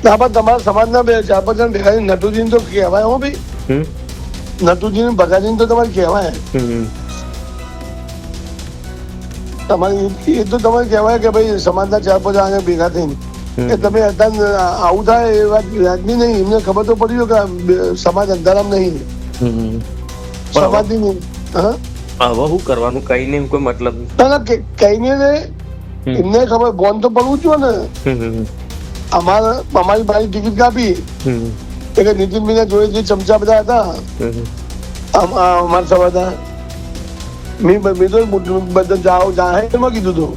તમારા સમાજના બે 4-5 જણ ભેગા નટુજી તો કહેવાય હો ભાઈ, નટુજી ને ભગાજી તો તમારે કહેવાય, તમારે એ તો તમારે કહેવાય કે ભાઈ સમાજના 4-5 જણા ભેગા થઈને કે તમે આવું થાય એ વાત વ્યાજની નહીં. એમને ખબર તો પડી કે સમાજ અંધારામ નહીં, સમાજની નહીં. હવે શું કરવાનું, કઈ નહીં, કોઈ મતલબ કઈને એમને ખબર બોન તો પડવું જ ને. અમારી ભાઈ ટિકિટ કાપી કે નીતિનભાઈ જોડે જે ચમચા બધા હતા અમારા સમાજના, મેં તો બધા જાઓ જાહેરમાં કીધું હતું.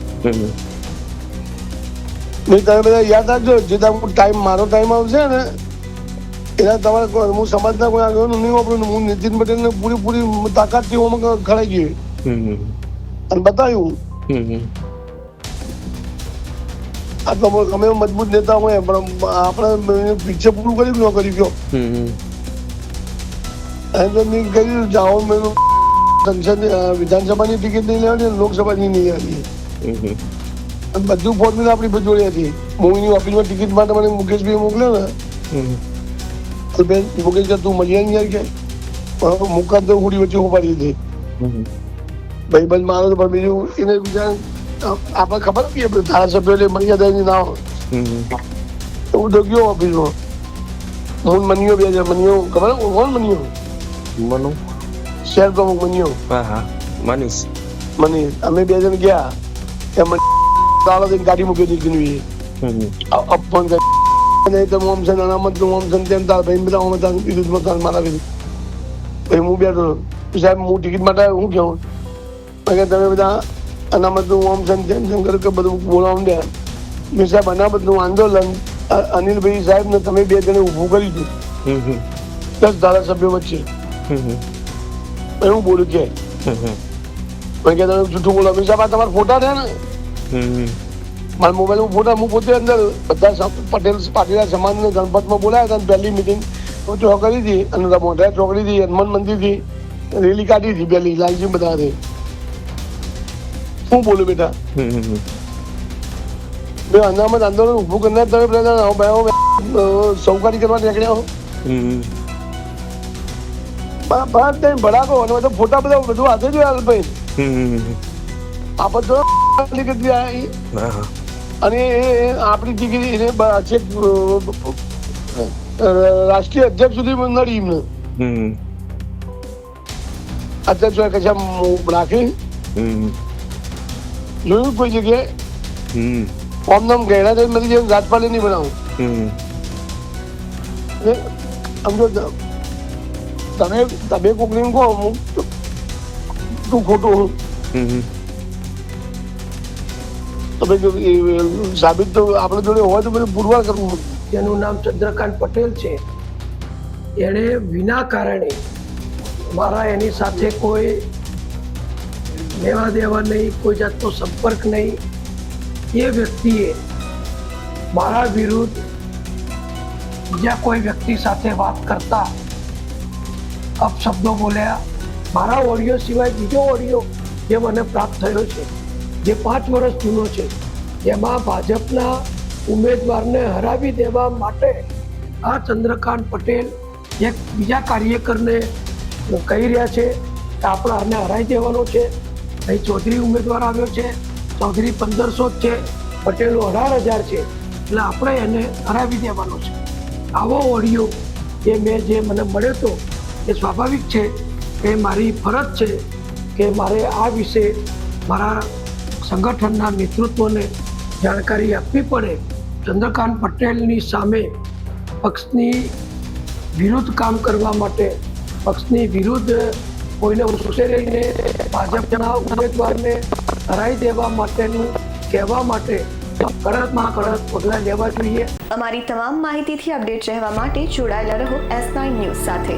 તમે બધા યાદ રાખજો, જે ટાઈમ મારો ટાઈમ આવશે ને એના તમારે હું સમાજના કોઈ આગળ નહીં વાપરું. હું નીતિન પટેલ ને પૂરી તાકાતથી હું ખડાઈ ગઈ અને બતાવ્યું. આ તો અમે મજબૂત નેતા હોય પણ આપણે પિક્ચર પૂરું કર્યું ન કરી ગયો. મેં કહ્યું જાઓ, મેં સંસદ વિધાનસભાની ટિકિટ નહીં લેવાની, લોકસભાની નહીં લેવાની. બધું ફોર્મ્યુલા આપણી જોડે હતી. મૂવીની ઓફિસમાં ટિકિટ માટે મને મુકેશભાઈ મોકલ્યો ને, મુકેશ કે તું મળી આવી કે મુકાત તો ઉડી વચ્ચે ઉપાડી હતી. ભાઈ બંધ મારો તો પણ બીજું એને બીજા આપણે ખબર હતી ધારાસભ્યો મર્યાદા ના હોય. હું તો ગયો ઓફિસમાં, હું મનીયો બે મનીયો ખબર કોણ મનીયો મનુ શહેર પ્રમુખ મનીયો મની અમે બે જણ ગયા ગાડી મૂકી દીધી અપમાન કરી તો મોમ છે અનામત નું મોમ છે તેમ તાર ભાઈ બધા કીધું મારા કીધું. પછી હું બેઠો સાહેબ હું ટિકિટ માટે હું કેવું તમે બધા અનામત નું મોમ છે તેમ તેમ કર્યું કે બધું બોલાવું દે. મેં સાહેબ અનામત નું આંદોલન અનિલભાઈ સાહેબ ને તમે બે જણે ઉભું કરી દીધું 10 ધારાસભ્યો વચ્ચે. હું બોલું કે તમે જૂઠું બોલો. મેં સાહેબ આ તમારા ફોટા થયા ને મારા મોબાઈલ ફોટા હું પોતે અંદર બધા પટેલ પાટીદાર સમાજને ગણપતમાં બોલાયા હતા. પહેલી મિટિંગ કરી હતી અને મોઢા ચોકડીથી હનુમાન મંદિરથી રેલી કાઢી હતી પહેલી લાલજી બધા શું બોલું બેટા. અનામત આંદોલન ઉભું કરનાર તમે સૌકારી કરવા નીકળ્યા ભડાકો અને બધા ફોટા બધા બધું હાથે જ ભાઈ આપડે અને આપણી દીકરી એને રાષ્ટ્રીય અધ્યક્ષ સુધી નડી એમને અધ્યક્ષ કશા રાખી જોયું કોઈ જગ્યાએ આમ નામ ગયડા થઈ મળી જાય રાજપાલે નહીં બનાવું. સમજો તમે કોકની કહો તું ખોટું સાબિત તો આપણે જોડે હોય તો બધું પુરવાર કરવું. જેનું નામ ચંદ્રકાંત પટેલ છે, એણે વિના કારણે મારા એની સાથે કોઈ લેવા દેવા નહીં, કોઈ જાતનો સંપર્ક નહીં. એ વ્યક્તિએ મારા વિરુદ્ધ બીજા કોઈ વ્યક્તિ સાથે વાત કરતા અપશબ્દો બોલ્યા. મારા ઓડિયો સિવાય બીજો ઓડિયો જે મને પ્રાપ્ત થયો છે જે 5 વર્ષ જૂનો છે, જેમાં ભાજપના ઉમેદવારને હરાવી દેવા માટે આ ચંદ્રકાંત પટેલ એક બીજા કાર્યકરને કહી રહ્યા છે કે આપણે આને હરાવી દેવાનો છે. અહીં ચૌધરી ઉમેદવાર આવ્યો છે, ચૌધરી 1500 જ છે, પટેલો 18,000 છે, એટલે આપણે એને હરાવી દેવાનો છે. આવો ઓડિયો એ મેં જે મને મળ્યો હતો એ સ્વાભાવિક છે કે મારી ફરજ છે કે મારે આ વિશે મારા સંગઠનના નેતૃત્વને જાણકારી આપવી પડે. ચંદ્રકાંત પટેલની સામે પક્ષની વિરુદ્ધ કામ કરવા માટે, પક્ષની વિરુદ્ધ કોઈને ઉશ્કેરીને ભાજપના ઉમેદવારને હરાવી દેવા માટેનું કહેવા માટે કડકમાં કડક પગલાં લેવા જોઈએ. અમારી તમામ માહિતીથી અપડેટ રહેવા માટે જોડાયેલા રહો S9 ન્યૂઝ સાથે.